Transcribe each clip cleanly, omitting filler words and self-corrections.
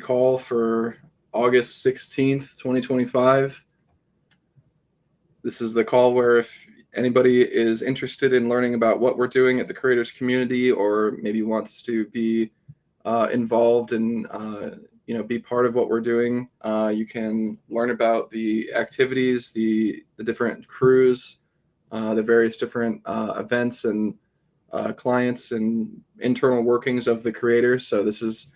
call for August 16th, 2025. This is the call where if anybody is interested in learning about what we're doing at the Creators community, or maybe wants to be involved and be part of what we're doing, you can learn about the activities, the different crews, the various different events and clients and internal workings of the Creators. So this is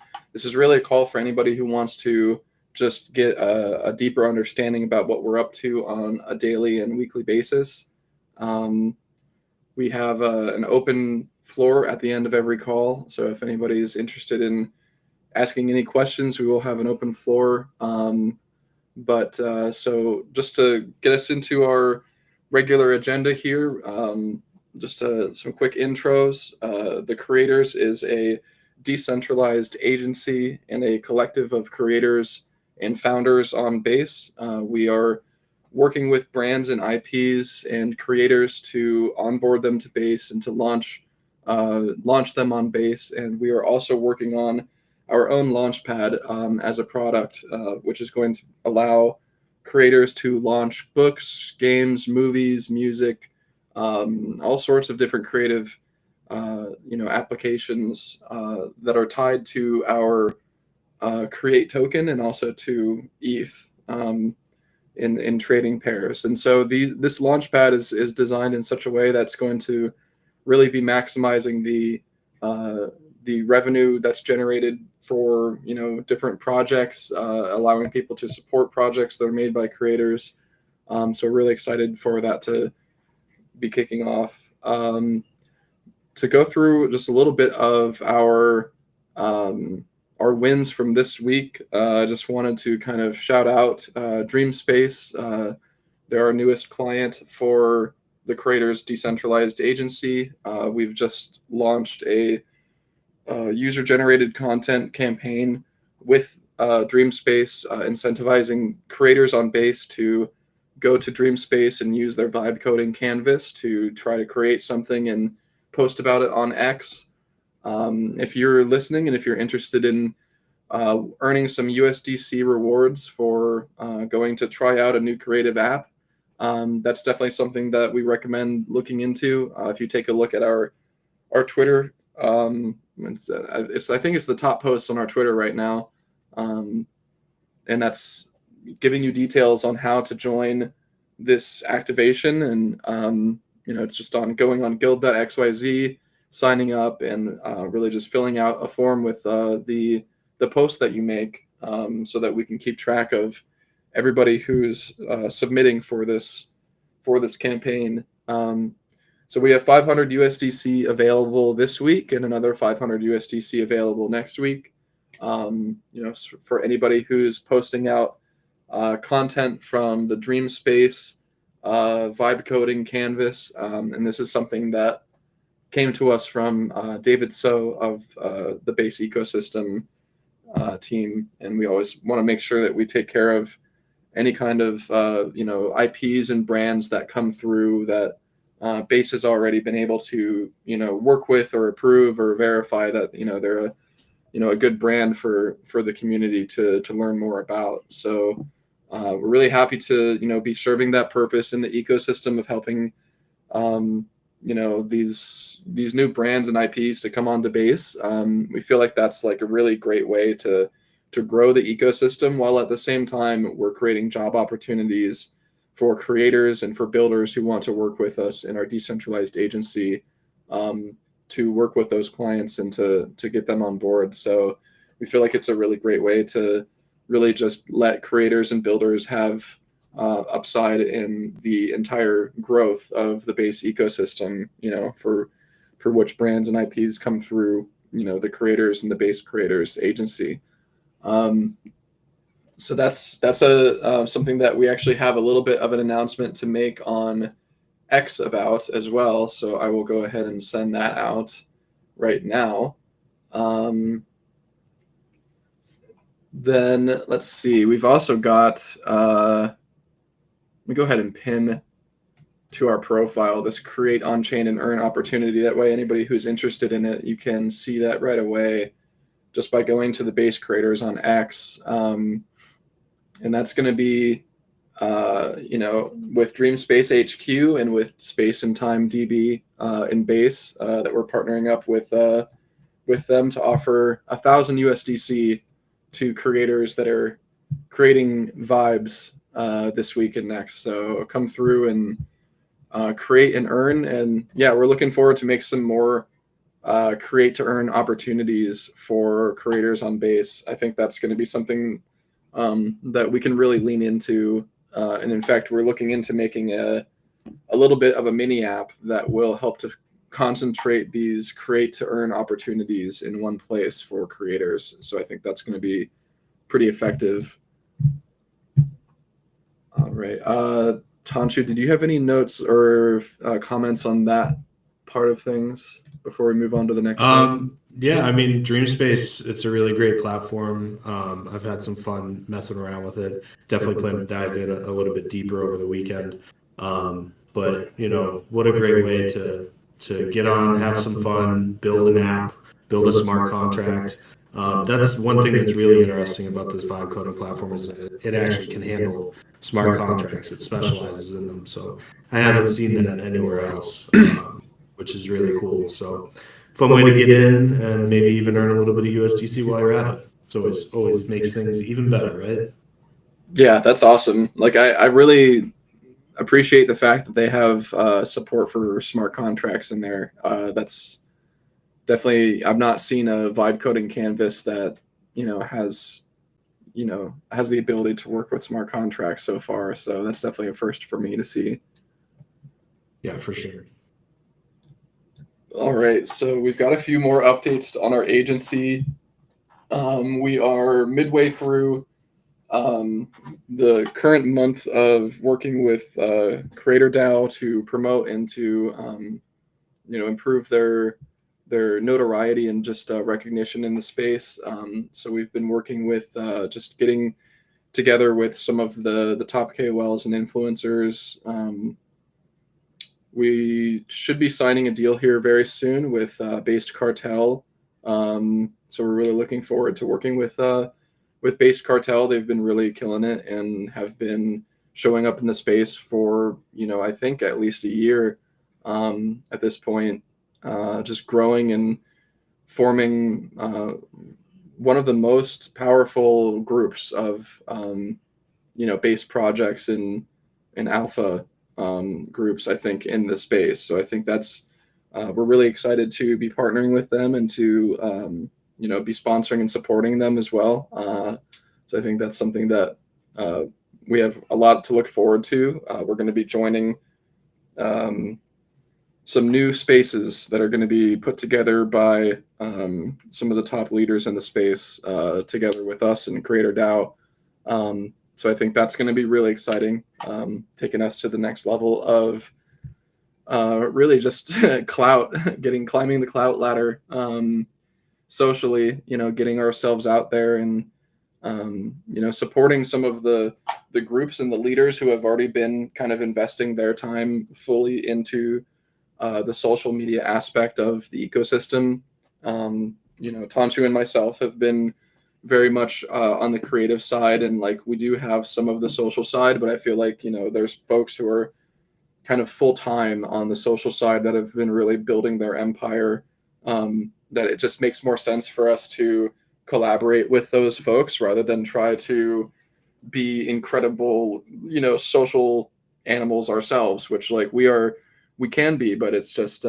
really a call for anybody who wants to just get a deeper understanding about what we're up to on a daily and weekly basis. We have an open floor at the end of every call, so if anybody is interested in asking any questions, we will have an open floor. So just to get us into our regular agenda here, just some quick intros. The Creators is a decentralized agency and a collective of creators and founders on base. We are working with brands and IPs and creators to onboard them to base and to launch them on base. And we are also working on our own launchpad as a product, which is going to allow creators to launch books, games, movies, music, all sorts of different creative applications that are tied to our create token and also to ETH in trading pairs. And so this launchpad is designed in such a way that's going to really be maximizing the revenue that's generated for different projects, allowing people to support projects that are made by creators. So we're really excited for that to be kicking off. To go through just a little bit of our wins from this week, I just wanted to kind of shout out Dreamspace. They're our newest client for the Creators decentralized agency. We've just launched a user-generated content campaign with Dreamspace, incentivizing creators on base to go to Dreamspace and use their vibe coding canvas to try to create something and post about it on X. If you're listening and if you're interested in earning some USDC rewards for going to try out a new creative app, that's definitely something that we recommend looking into. If you take a look at our Twitter, I think it's the top post on our Twitter right now, and that's giving you details on how to join this activation. And it's just on going on guild.xyz, signing up, and really just filling out a form with the post that you make, so that we can keep track of everybody who's submitting for this campaign. So we have 500 USDC available this week and another 500 USDC available next week. For anybody who's posting out content from the Dreamspace vibe coding canvas, and this is something that came to us from David So of the base ecosystem team, and we always want to make sure that we take care of any kind of IPs and brands that come through that base has already been able to work with or approve or verify that they're a good brand for the community to learn more about. So we're really happy to be serving that purpose in the ecosystem of helping these new brands and IPs to come onto base. We feel like that's like a really great way to grow the ecosystem, while at the same time we're creating job opportunities for creators and for builders who want to work with us in our decentralized agency, to work with those clients and to get them on board. So we feel like it's a really great way to really just let creators and builders have upside in the entire growth of the base ecosystem, for which brands and IPs come through, the creators and the base creators agency. So that's something that we actually have a little bit of an announcement to make on X about as well. So I will go ahead and send that out right now. Then let's see. We've also got, let me go ahead and pin to our profile this create on-chain and earn opportunity. That way, anybody who's interested in it, you can see that right away. just by going to the TheCreators on X. And that's going to be, with Dream Space HQ and with Space and Time DB in base, that we're partnering up with them to offer 1,000 USDC to creators that are creating vibes this week and next. So come through and create and earn. And yeah, we're looking forward to make some more create to earn opportunities for creators on base. I think that's going to be something that we can really lean into. And in fact, we're looking into making a little bit of a mini app that will help to concentrate these create to earn opportunities in one place for creators. So I think that's going to be pretty effective. All right. Tanshu, did you have any notes or comments on that part of things before we move on to the next one? Yeah, I mean, Dreamspace, it's a really great platform. I've had some fun messing around with it. Definitely plan to dive in a little bit deeper over the weekend. But, what a great way to get on, have some fun, build an app, build a smart contract. That's one thing that's really interesting about this vibe coding platform is that it actually can handle smart contracts. It specializes in them. So I haven't seen that anywhere else, which is really cool. So fun way to get in and maybe even earn a little bit of USDC while you're at it. So it always makes things even better, right? Yeah, that's awesome. Like I really appreciate the fact that they have support for smart contracts in there. That's definitely, I've not seen a vibe coding canvas that has the ability to work with smart contracts so far. So that's definitely a first for me to see. Yeah, for sure. All right, so we've got a few more updates on our agency. We are midway through the current month of working with Creator DAO to promote and to improve their notoriety and just recognition in the space. So we've been working with just getting together with some of the top KOLs and influencers. We should be signing a deal here very soon with Based Cartel. So we're really looking forward to working with Based Cartel. They've been really killing it and have been showing up in the space for I think at least a year at this point, just growing and forming one of the most powerful groups of base projects and alpha groups, I think, in the space. So I think that's we're really excited to be partnering with them and to be sponsoring and supporting them as well. So I think that's something that we have a lot to look forward to. We're going to be joining some new spaces that are going to be put together by some of the top leaders in the space together with us and Creator DAO. So I think that's going to be really exciting, taking us to the next level of really just clout, climbing the clout ladder socially, getting ourselves out there and, supporting some of the groups and the leaders who have already been kind of investing their time fully into the social media aspect of the ecosystem. Tanshu and myself have been very much on the creative side, and like we do have some of the social side, but I feel like there's folks who are kind of full time on the social side that have been really building their empire. That it just makes more sense for us to collaborate with those folks rather than try to be incredible, social animals ourselves, which like we can be, but it's just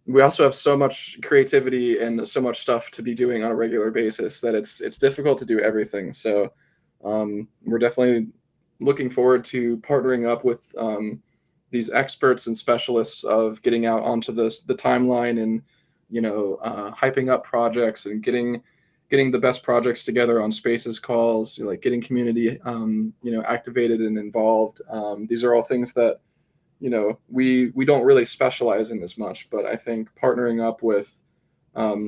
we also have so much creativity and so much stuff to be doing on a regular basis that it's difficult to do everything. So we're definitely looking forward to partnering up with these experts and specialists of getting out onto the timeline and hyping up projects and getting the best projects together on spaces calls, like getting community activated and involved. These are all things that we don't really specialize in as much, but I think partnering up with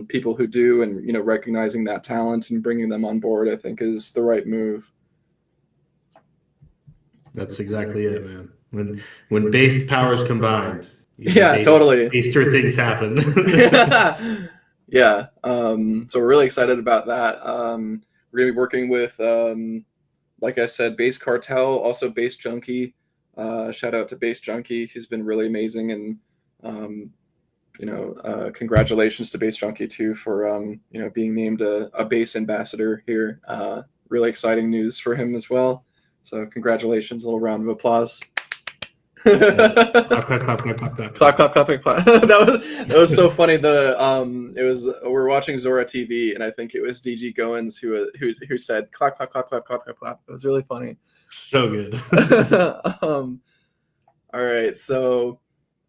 people who do and recognizing that talent and bringing them on board, I think is the right move. That's exactly it, man. When based powers combined, yeah, totally, baster things happen. Yeah. So we're really excited about that. We're gonna be working with, like I said, Base Cartel, also Base Junkie. Shout out to Base Junkie. He's been really amazing, and um, congratulations to Base Junkie too for being named a base ambassador here. Really exciting news for him as well. So congratulations, a little round of applause. Yes. Clap, clap, clap, clap, clap, clap, Clap, clap. clap, clap, clap, clap. That was so funny. It was we're watching Zora TV, and I think it was DG Goins who said clap, clap, clap, clap, clap, clap, clap. It was really funny. So good. All right, so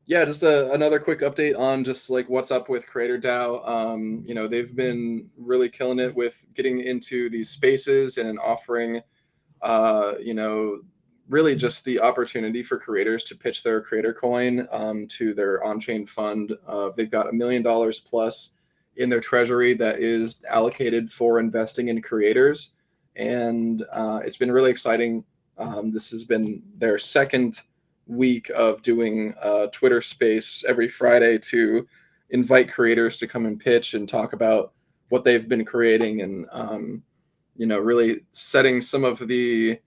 yeah, just another quick update on just like what's up with Creator DAO. They've been really killing it with getting into these spaces and offering, uh, you know, really just the opportunity for creators to pitch their creator coin to their on-chain fund. They've got $1 million plus in their treasury that is allocated for investing in creators, and it's been really exciting. This has been their second week of doing Twitter Space every Friday to invite creators to come and pitch and talk about what they've been creating, and really setting some of the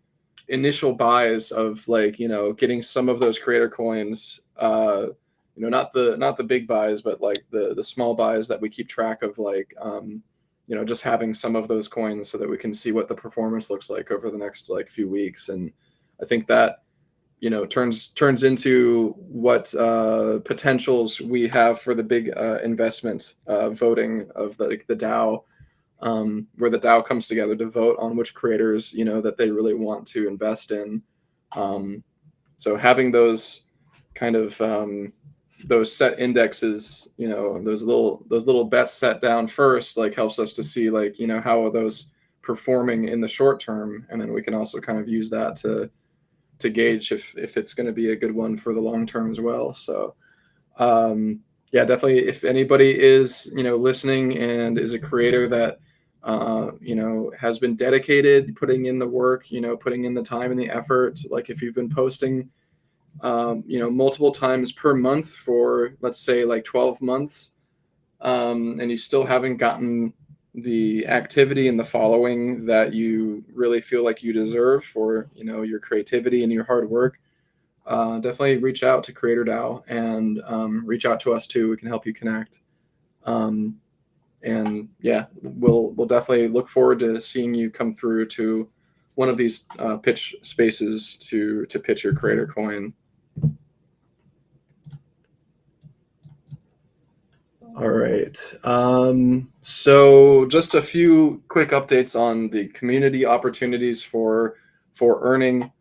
initial buys of like getting some of those creator coins, not the big buys, but like the small buys that we keep track of, like just having some of those coins so that we can see what the performance looks like over the next like few weeks. And I think that turns into what potentials we have for the big investment voting of the DAO, where the DAO comes together to vote on which creators that they really want to invest in. So having those kind of those set indexes, those little bets set down first, like helps us to see like how are those performing in the short term, and then we can also kind of use that to gauge if it's going to be a good one for the long term as well. So yeah, definitely. If anybody is listening and is a creator that has been dedicated, putting in the work, putting in the time and the effort, like if you've been posting multiple times per month for, let's say, like 12 months, and you still haven't gotten the activity and the following that you really feel like you deserve for your creativity and your hard work, definitely reach out to Creator DAO, and reach out to us too. We can help you connect. And yeah, we'll definitely look forward to seeing you come through to one of these pitch spaces to pitch your creator coin. All right. So just a few quick updates on the community opportunities for earning.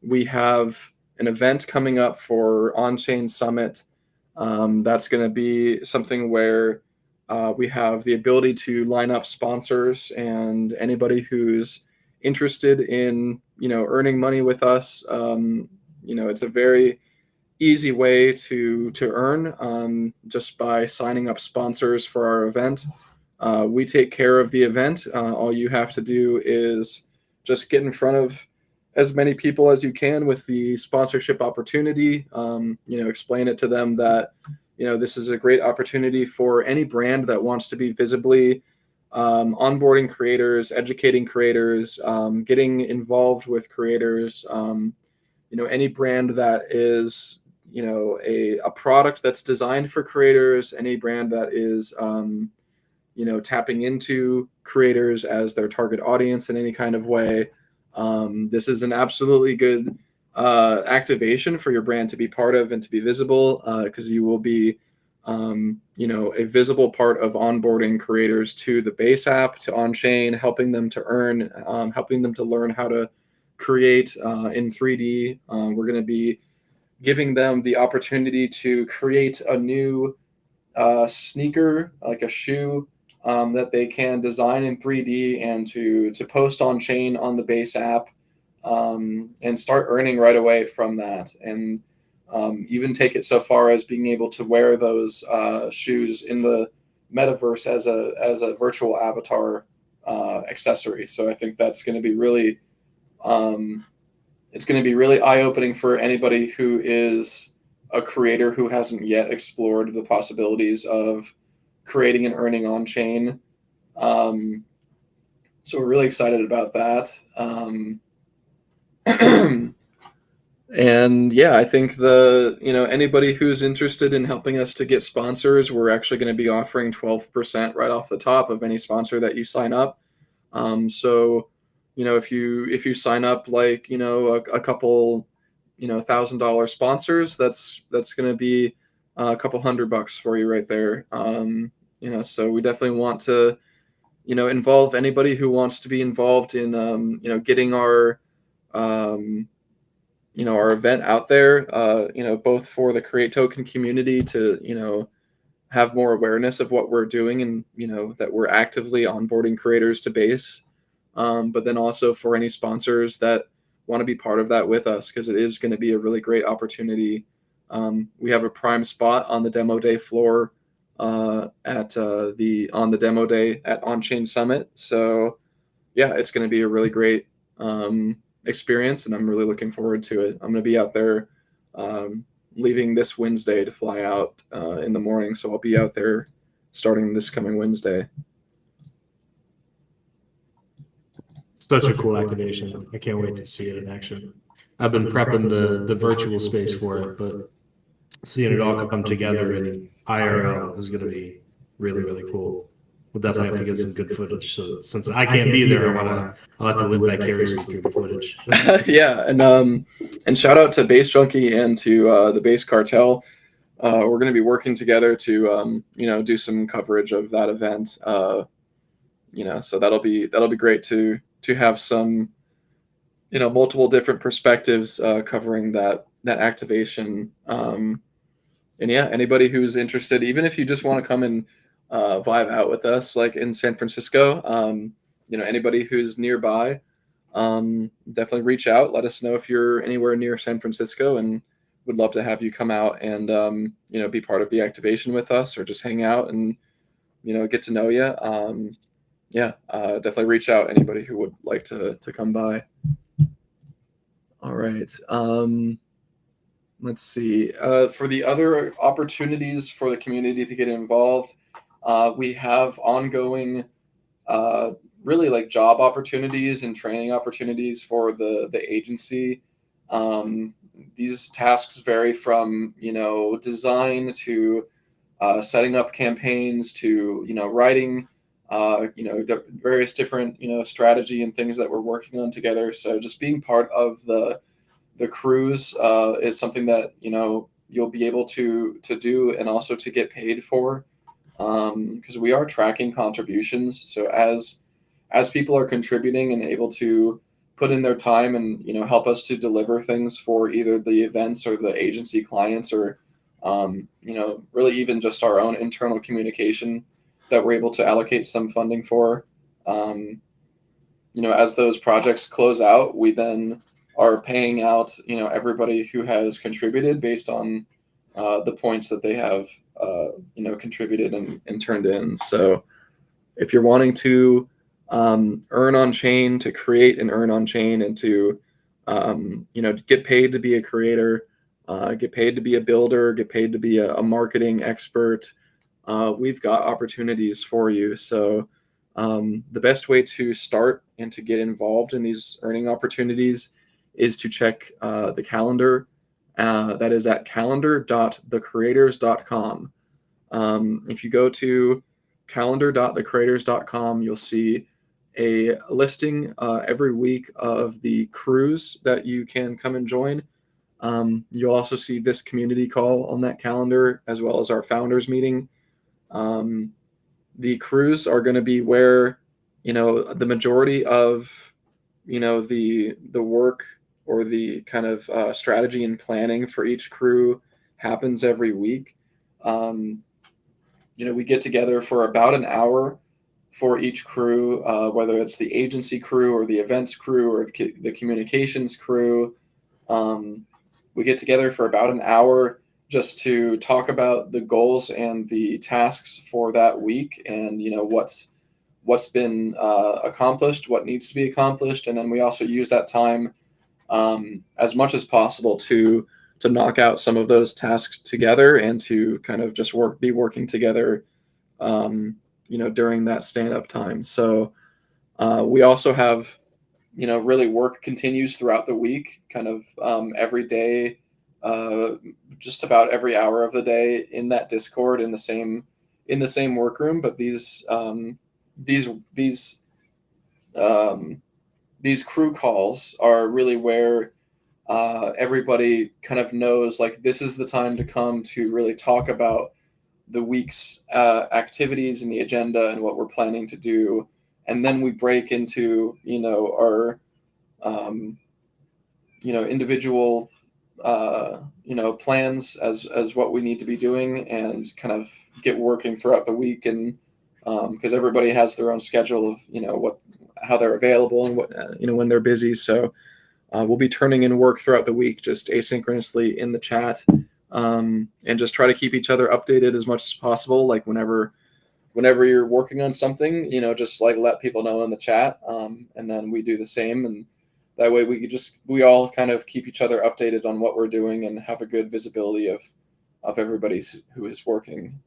We have an event coming up for On-Chain Summit. That's going to be something where we have the ability to line up sponsors and anybody who's interested in earning money with us. It's a very easy way to earn, just by signing up sponsors for our event. We take care of the event. All you have to do is just get in front of as many people as you can with the sponsorship opportunity. Explain it to them that this is a great opportunity for any brand that wants to be visibly onboarding creators, educating creators, getting involved with creators. Any brand that is a product that's designed for creators, any brand that is tapping into creators as their target audience in any kind of way. This is an absolutely good activation for your brand to be part of and to be visible, because you will be a visible part of onboarding creators to the base app, to on-chain, helping them to earn, helping them to learn how to create in 3D. We're going to be giving them the opportunity to create a new sneaker, like a shoe, that they can design in 3D and to post on chain on the base app, and start earning right away from that. And even take it so far as being able to wear those shoes in the metaverse as a virtual avatar accessory. So I think that's going to be really it's going to be really eye-opening for anybody who is a creator who hasn't yet explored the possibilities of creating and earning on chain. Um, so we're really excited about that. And yeah, I think anybody who's interested in helping us to get sponsors, we're actually going to be offering 12% right off the top of any sponsor that you sign up. So, if you sign up like a couple $1,000 sponsors, that's going to be a couple $100 for you right there. So we definitely want to involve anybody who wants to be involved in getting um, our event out there, both for the Create Token community to, have more awareness of what we're doing and, that we're actively onboarding creators to base. But then also for any sponsors that want to be part of that with us, because it is going to be a really great opportunity. We have a prime spot on the demo day floor on the demo day at On-Chain Summit. So yeah, it's going to be a really great experience, and I'm really looking forward to it. I'm going to be out there leaving this Wednesday to fly out in the morning, so I'll be out there starting this coming Wednesday. Such a cool activation. I can't wait to see it in action. I've been prepping the virtual space for it, but seeing it all come together in IRL is going to be really, really cool. We'll definitely have to get some good footage. So since I can't be there, I'll have to live vicariously through the footage. Yeah, and shout out to Bass Junkie and to the Bass Cartel. We're going to be working together to do some coverage of that event. So that'll be great to have some multiple different perspectives covering that activation. And yeah, anybody who's interested, even if you just want to come and vibe out with us, like in San Francisco, anybody who's nearby, definitely reach out. Let us know if you're anywhere near San Francisco, and would love to have you come out and be part of the activation with us, or just hang out and get to know you. Definitely reach out. Anybody who would like to come by. All right. Let's see. For the other opportunities for the community to get involved, we have ongoing, really like job opportunities and training opportunities for the agency. These tasks vary from design to setting up campaigns to writing, various different strategy and things that we're working on together. So just being part of the cruise is something that you'll be able to do, and also to get paid for, because we are tracking contributions. So as people are contributing and able to put in their time and help us to deliver things for either the events or the agency clients, or really even just our own internal communication that we're able to allocate some funding for, as those projects close out, we then are paying out everybody who has contributed based on the points that they have contributed and turned in. So if you're wanting to earn on chain, to create and earn on chain, and to get paid to be a creator, get paid to be a builder, get paid to be a marketing expert, we've got opportunities for you. So the best way to start and to get involved in these earning opportunities is to check the calendar. That is at calendar.thecreators.com. If you go to calendar.thecreators.com, you'll see a listing every week of the cruise that you can come and join. You'll also see this community call on that calendar, as well as our founders meeting. The cruise are going to be where the majority of the work, or the kind of strategy and planning for each crew happens every week. We get together for about an hour for each crew, whether it's the agency crew or the events crew or the communications crew. We get together for about an hour just to talk about the goals and the tasks for that week, and what's been accomplished, what needs to be accomplished, and then we also use that time as much as possible to knock out some of those tasks together, and to kind of just be working together during that stand-up time. So we also have, really work continues throughout the week, kind of every day, uh, just about every hour of the day in that Discord in the same workroom. But these these um, these crew calls are really where everybody kind of knows, like, this is the time to come to really talk about the week's activities and the agenda and what we're planning to do, and then we break into our um, individual plans as what we need to be doing, and kind of get working throughout the week. And because everybody has their own schedule of what how they're available and what when they're busy. So we'll be turning in work throughout the week, just asynchronously in the chat, and just try to keep each other updated as much as possible. Like whenever you're working on something, just like let people know in the chat, and then we do the same. And that way we all kind of keep each other updated on what we're doing and have a good visibility of everybody who is working.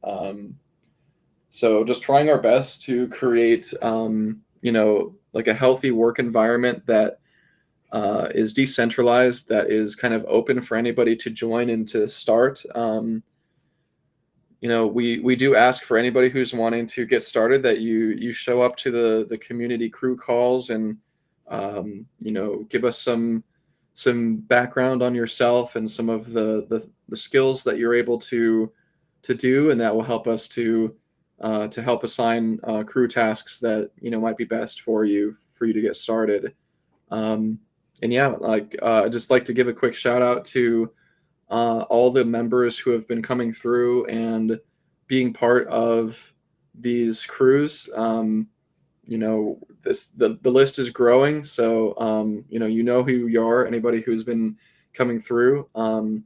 So just trying our best to create, like a healthy work environment that is decentralized, that is kind of open for anybody to join and to start. We do ask for anybody who's wanting to get started that you show up to the community crew calls, and give us some background on yourself and some of the skills that you're able to do, and that will help us to help assign crew tasks that might be best for you to get started. And yeah, like I'd just like to give a quick shout out to all the members who have been coming through and being part of these crews. The list is growing, so who you are, anybody who's been coming through, and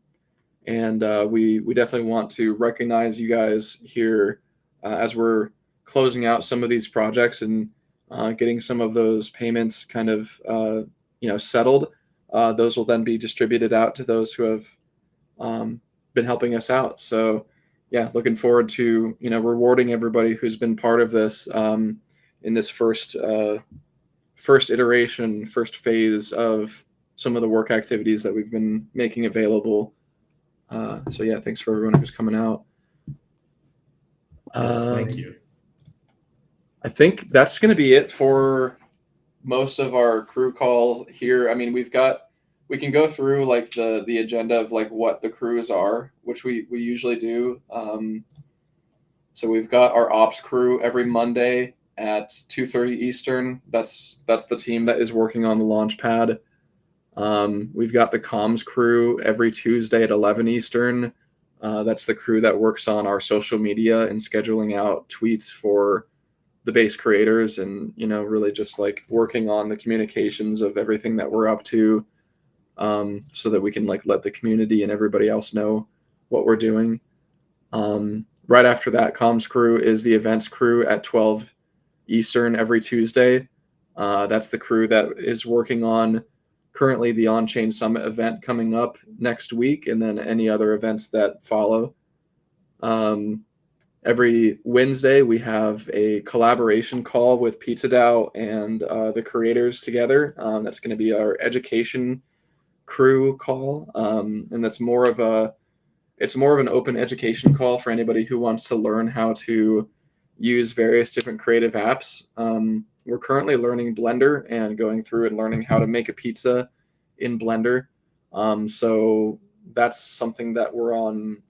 we definitely want to recognize you guys here as we're closing out some of these projects and getting some of those payments kind of settled. Those will then be distributed out to those who have been helping us out. So yeah, looking forward to rewarding everybody who's been part of this in this first iteration, first phase of some of the work activities that we've been making available. So yeah, thanks for everyone who's coming out. Yes, thank you. I think that's going to be it for most of our crew call here. I mean, we can go through like the agenda of like what the crews are, which we usually do. So we've got our ops crew every Monday at 2:30 Eastern. That's the team that is working on the launch pad. We've got the comms crew every Tuesday at 11 Eastern. That's the crew that works on our social media and scheduling out tweets for the base creators, and really just like working on the communications of everything that we're up to, so that we can like let the community and everybody else know what we're doing. Right after that, comms crew is the events crew at 12 Eastern every Tuesday. That's the crew that is working on currently the On-Chain Summit event coming up next week, and then any other events that follow. Every Wednesday, we have a collaboration call with Pizza DAO and TheCreators together. That's going to be our education crew call, and that's more of an open education call for anybody who wants to learn how to use various different creative apps. We're currently learning Blender and going through and learning how to make a pizza in Blender. So that's something that we're on.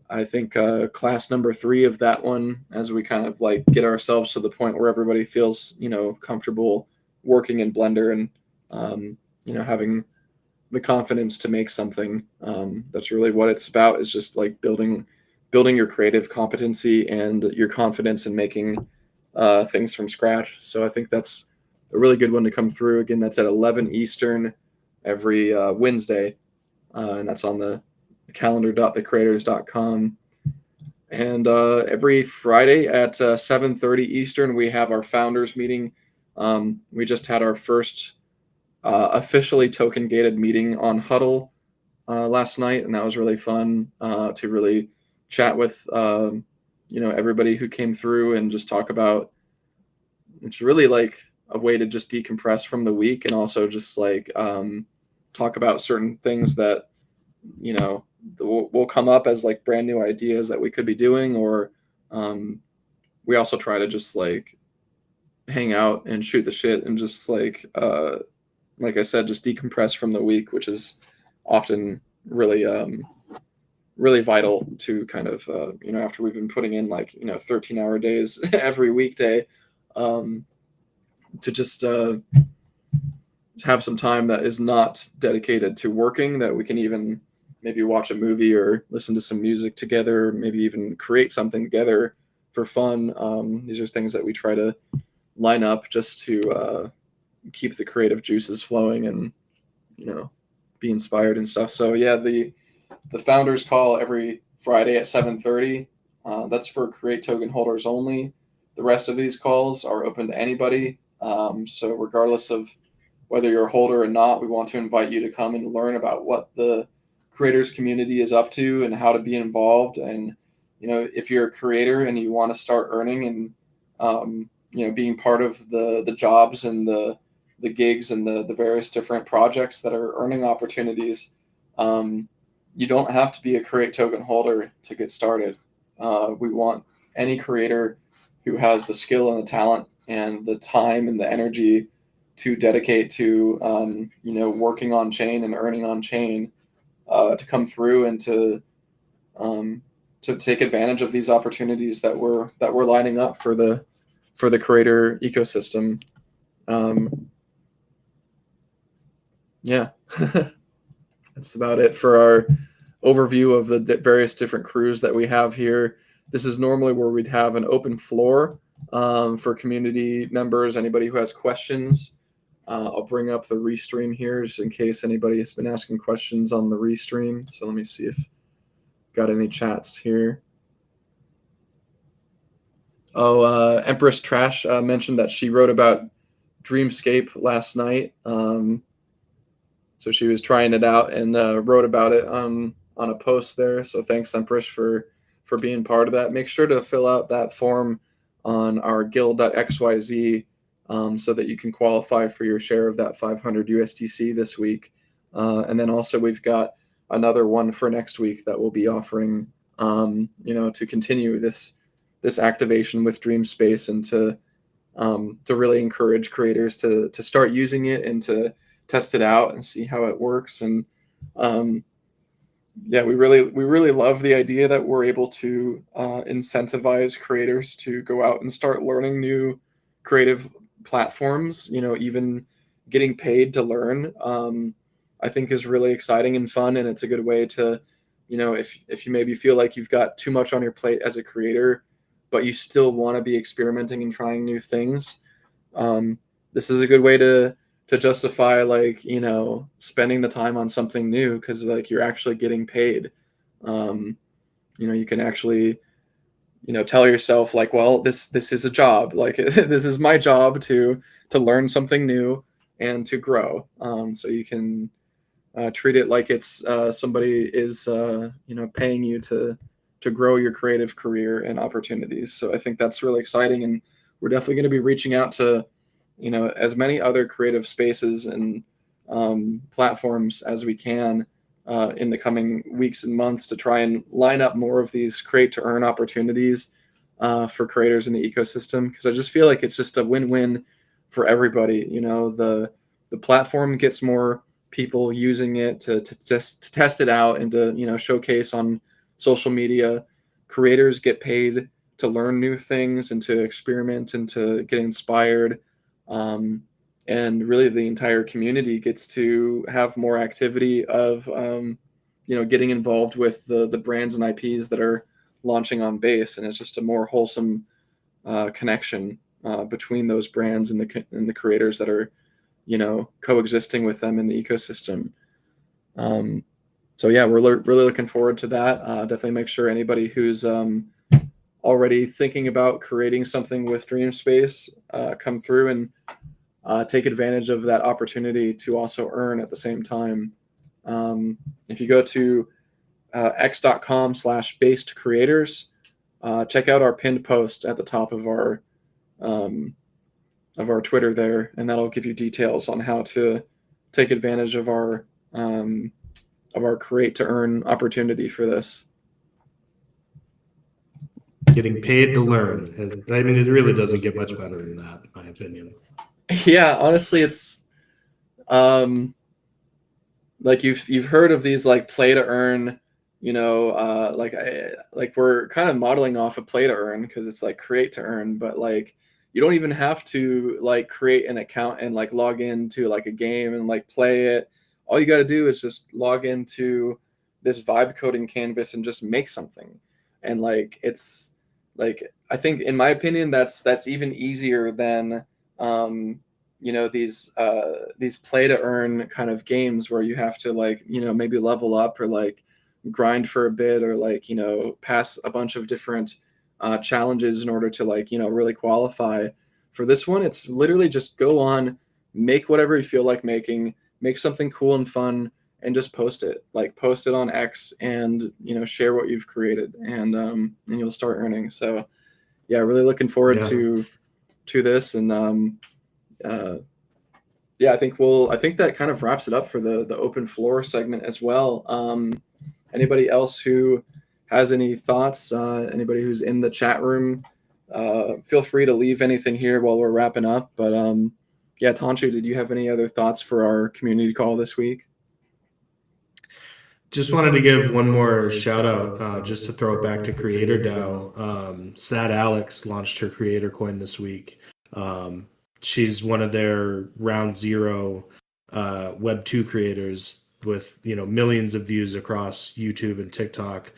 I think class number 3 of that one, as we kind of like get ourselves to the point where everybody feels comfortable working in Blender, and having the confidence to make something. That's really what it's about, is just like building your creative competency and your confidence in making things from scratch. So I think that's a really good one to come through. Again, that's at 11 Eastern every Wednesday, and that's on the calendar.thecreators.com. And every Friday at 7:30 Eastern, we have our founders meeting. We just had our first officially token gated meeting on Huddle last night, and that was really fun to really chat with everybody who came through and just talk about. It's really like a way to just decompress from the week, and also just like talk about certain things that you know will come up as like brand new ideas that we could be doing, or we also try to just like hang out and shoot the shit and just like I said, just decompress from the week, which is often really vital to kind of after we've been putting in like 13-hour days every weekday, um, to just have some time that is not dedicated to working, that we can even maybe watch a movie or listen to some music together, maybe even create something together for fun. These are things that we try to line up just to keep the creative juices flowing and be inspired and stuff. So yeah, the founders call every Friday at 7:30. That's for Create token holders only. The rest of these calls are open to anybody. So regardless of whether you're a holder or not, we want to invite you to come and learn about what the creators community is up to and how to be involved. And if you're a creator and you want to start earning and being part of the jobs and the gigs and the various different projects that are earning opportunities, you don't have to be a Create token holder to get started. We want any creator who has the skill and the talent and the time and the energy to dedicate to working on chain and earning on chain, to come through and to take advantage of these opportunities that we're lining up for the creator ecosystem. Yeah. That's about it for our overview of the various different crews that we have here. This is normally where we'd have an open floor for community members, anybody who has questions. I'll bring up the restream here just in case anybody has been asking questions on the restream. So let me see if got any chats here. Oh, Empress Trash mentioned that she wrote about Dreamscape last night. So she was trying it out and wrote about it on a post there. So thanks, Empress, for being part of that. Make sure to fill out that form on our guild.xyz so that you can qualify for your share of that 500 USDC this week. And then also we've got another one for next week that we'll be offering, to continue this activation with Dreamspace and to really encourage creators to start using it and to test it out and see how it works. And yeah, we really love the idea that we're able to incentivize creators to go out and start learning new creative platforms. Even getting paid to learn, I think is really exciting and fun, and it's a good way to, if you maybe feel like you've got too much on your plate as a creator, but you still want to be experimenting and trying new things. This is a good way to justify spending the time on something new, because you're actually getting paid. You can actually tell yourself well, this is a job, this is my job to learn something new and to grow. So you can treat it like it's somebody is paying you to grow your creative career and opportunities. So I think that's really exciting, and we're definitely going to be reaching out to as many other creative spaces and platforms as we can in the coming weeks and months to try and line up more of these create to earn opportunities for creators in the ecosystem, because I just feel like it's just a win-win for everybody. The platform gets more people using it to test it out and to showcase on social media. Creators get paid to learn new things and to experiment and to get inspired. And really the entire community gets to have more activity of getting involved with the brands and IPs that are launching on base, and it's just a more wholesome connection between those brands and the creators that are coexisting with them in the ecosystem. So yeah, we're really looking forward to that. Definitely make sure anybody who's already thinking about creating something with Dreamspace come through and take advantage of that opportunity to also earn at the same time. If you go to x.com/based creators, check out our pinned post at the top um, of our Twitter there, and that'll give you details on how to take advantage of our create to earn opportunity for this. Getting paid to learn. I mean, it really doesn't get much better than that, in my opinion. Yeah, honestly, it's um, like you've heard of these like play to earn, like we're kind of modeling off of play to earn because it's like create to earn, but like you don't even have to like create an account and like log into like a game and like play it. All you got to do is just log into this vibe coding canvas and just make something. And like it's like I think in my opinion that's even easier than um these play to earn kind of games where you have to like maybe level up or like grind for a bit or like pass a bunch of different challenges in order to like really qualify for this one. It's literally just go on, make whatever you feel like making, make something cool and fun, and just post it, like post it on X and share what you've created, and you'll start earning. So yeah, really looking forward Yeah. to this. And uh, yeah, I think that kind of wraps it up for the open floor segment as well. Anybody else who has any thoughts? Anybody who's in the chat room, feel free to leave anything here while we're wrapping up. But yeah, Tanchu, did you have any other thoughts for our community call this week? Just wanted to give one more shout out, just to throw it back to Creator DAO. Sad Alex launched her creator coin this week. She's one of their round zero Web 2 creators with millions of views across YouTube and TikTok.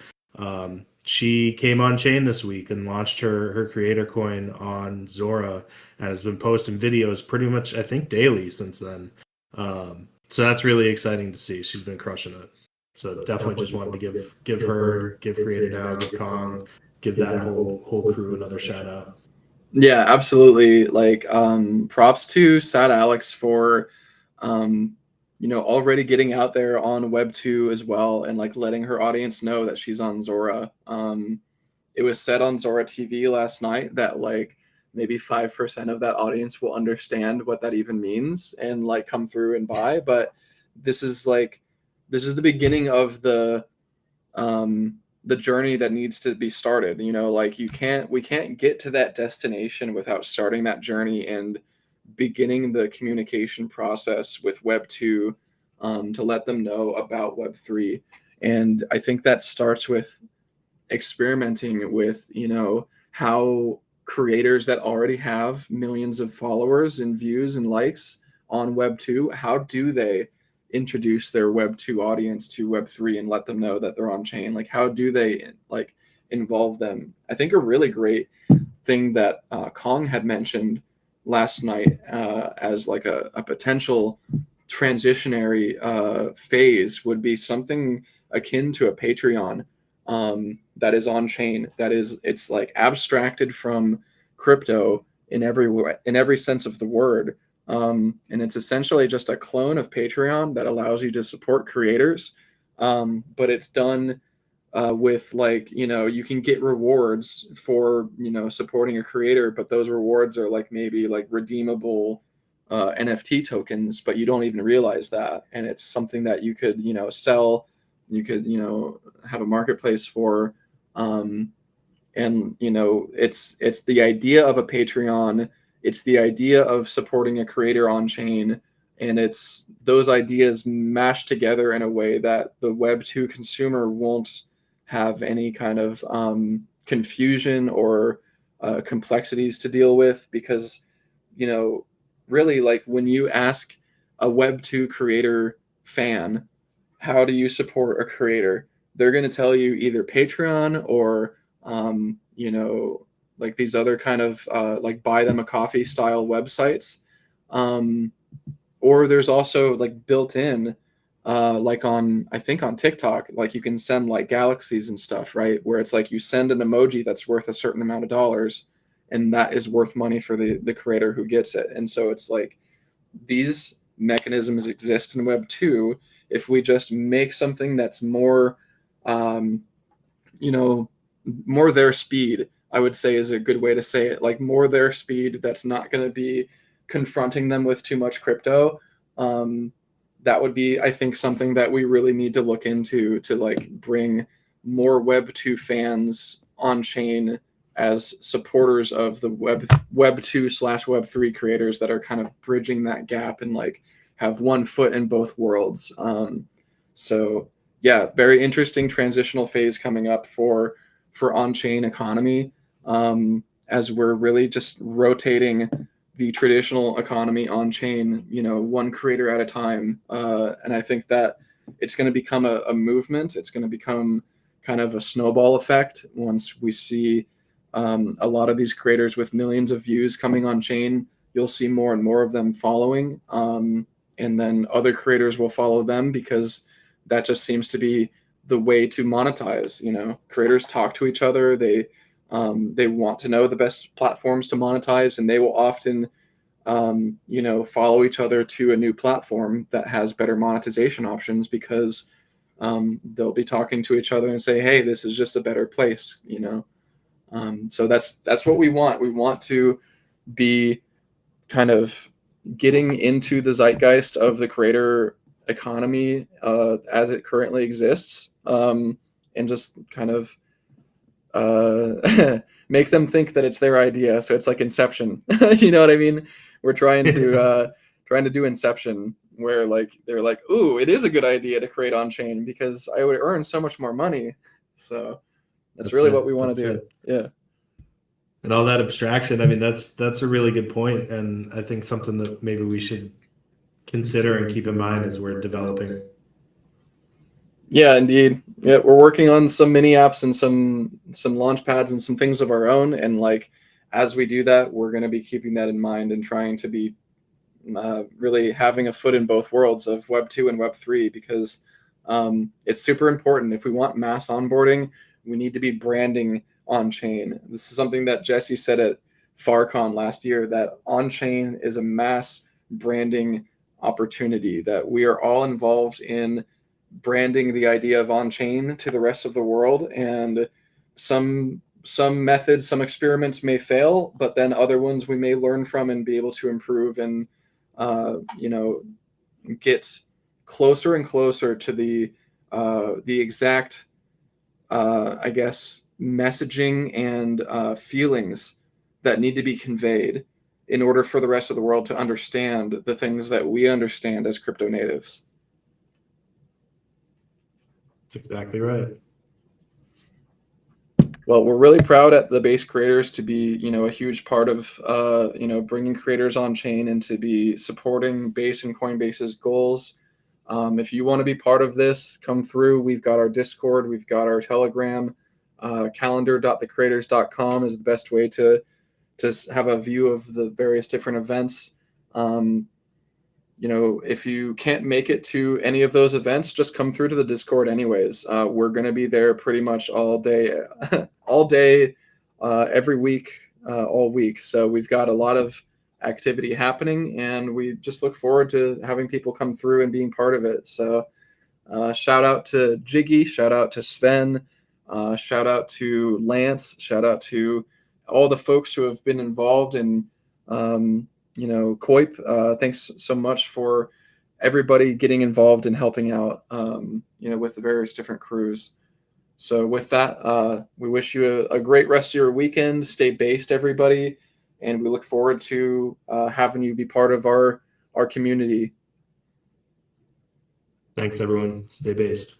She came on chain this week and launched her creator coin on Zora and has been posting videos pretty much I think daily since then. So that's really exciting to see. She's been crushing it. So definitely just wanted to give her, give Creator DAO, give Kong, give that whole crew another shout out. Yeah, absolutely. Like, props to Sad Alex for, already getting out there on Web 2 as well and like letting her audience know that she's on Zora. It was said on Zora TV last night that like maybe 5% of that audience will understand what that even means and like come through and buy. But this is like, this is the beginning of the journey that needs to be started. Like we can't get to that destination without starting that journey and beginning the communication process with Web 2, to let them know about Web 3. And I think that starts with experimenting with how creators that already have millions of followers and views and likes on Web 2, how do they introduce their Web 2 audience to Web 3 and let them know that they're on chain? Like, how do they like involve them? I think a really great thing that Kong had mentioned last night, as like a potential transitionary phase would be something akin to a Patreon, that is on chain, it's like abstracted from crypto in every sense of the word. And it's essentially just a clone of Patreon that allows you to support creators, but it's done with like you can get rewards for supporting a creator, but those rewards are like maybe like redeemable NFT tokens, but you don't even realize that. And it's something that you could sell, you could have a marketplace for. And it's the idea of a Patreon, it's the idea of supporting a creator on chain, and it's those ideas mashed together in a way that the Web 2 consumer won't have any kind of confusion or complexities to deal with. Because really, like when you ask a Web 2 creator fan, how do you support a creator, they're going to tell you either Patreon or like these other kind of like buy them a coffee style websites. Or there's also like built in, like I think on TikTok, like you can send like galaxies and stuff, right? Where it's like you send an emoji that's worth a certain amount of dollars, and that is worth money for the creator who gets it. And so it's like these mechanisms exist in Web 2. If we just make something that's more, um, you know, their speed, I would say, is a good way to say it. Like more their speed, that's not going to be confronting them with too much crypto. That would be, I think, something that we really need to look into to like bring more Web2 fans on chain as supporters of the Web2/Web3 creators that are kind of bridging that gap and like have one foot in both worlds. So yeah, very interesting transitional phase coming up for on-chain economy, as we're really just rotating the traditional economy on chain, one creator at a time. And I think that it's going to become a movement. It's going to become kind of a snowball effect once we see a lot of these creators with millions of views coming on chain. You'll see more and more of them following. And then other creators will follow them because that just seems to be the way to monetize. Creators talk to each other. They want to know the best platforms to monetize, and they will often follow each other to a new platform that has better monetization options because they'll be talking to each other and say, hey, this is just a better place. So that's what we want. We want to be kind of getting into the zeitgeist of the creator economy as it currently exists, and just kind of make them think that it's their idea. So it's like Inception. You know what I mean? We're trying to do Inception, where like they're like, ooh, it is a good idea to create on chain because I would earn so much more money. So that's really what we want to do. Yeah. And all that abstraction, I mean, that's a really good point, and I think something that maybe we should consider and keep in mind as we're developing. Yeah, indeed. Yeah, we're working on some mini apps and some launch pads and some things of our own, and like as we do that, we're going to be keeping that in mind and trying to be really having a foot in both worlds of Web2 and Web3 because it's super important. If we want mass onboarding, we need to be branding on chain. This is something that Jesse said at FarCon last year, that on chain is a mass branding opportunity, that we are all involved in branding the idea of on chain to the rest of the world. And some methods, some experiments may fail, but then other ones we may learn from and be able to improve and get closer and closer to the exact I guess messaging and feelings that need to be conveyed in order for the rest of the world to understand the things that we understand as crypto natives. That's exactly right. Well, we're really proud at the Base Creators to be, a huge part of, bringing creators on chain and to be supporting Base and Coinbase's goals. If you want to be part of this, come through. We've got our Discord, we've got our Telegram. Calendar.thecreators.com is the best way to have a view of the various different events. If you can't make it to any of those events, just come through to the Discord anyways. We're going to be there pretty much all day, all day, every week, all week. So we've got a lot of activity happening, and we just look forward to having people come through and being part of it. So shout out to Jiggy, shout out to Sven, shout out to Lance, shout out to all the folks who have been involved in Coip. Thanks so much for everybody getting involved and helping out, with the various different crews. So with that, we wish you a great rest of your weekend. Stay based, everybody, and we look forward to having you be part of our community. Thanks, everyone. Stay based.